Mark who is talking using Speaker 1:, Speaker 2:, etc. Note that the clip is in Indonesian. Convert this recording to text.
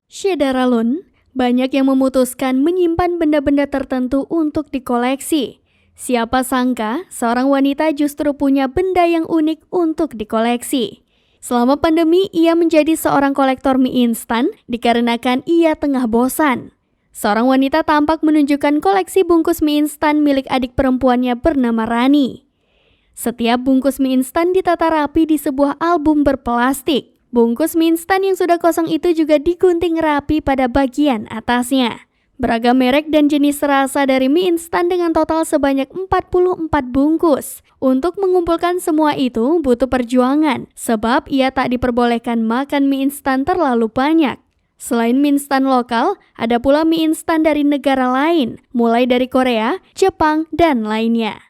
Speaker 1: Syedaralun, banyak yang memutuskan menyimpan benda-benda tertentu untuk dikoleksi. Siapa sangka seorang wanita justru punya benda yang unik untuk dikoleksi. Selama pandemi, ia menjadi seorang kolektor mie instan dikarenakan ia tengah bosan. Seorang wanita tampak menunjukkan koleksi bungkus mie instan milik adik perempuannya bernama Rani. Setiap bungkus mie instan ditata rapi di sebuah album berplastik. Bungkus mie instan yang sudah kosong itu juga digunting rapi pada bagian atasnya. Beragam merek dan jenis rasa dari mie instan dengan total sebanyak 44 bungkus. Untuk mengumpulkan semua itu butuh perjuangan, sebab ia tak diperbolehkan makan mie instan terlalu banyak. Selain mie instan lokal, ada pula mie instan dari negara lain, mulai dari Korea, Jepang, dan lainnya.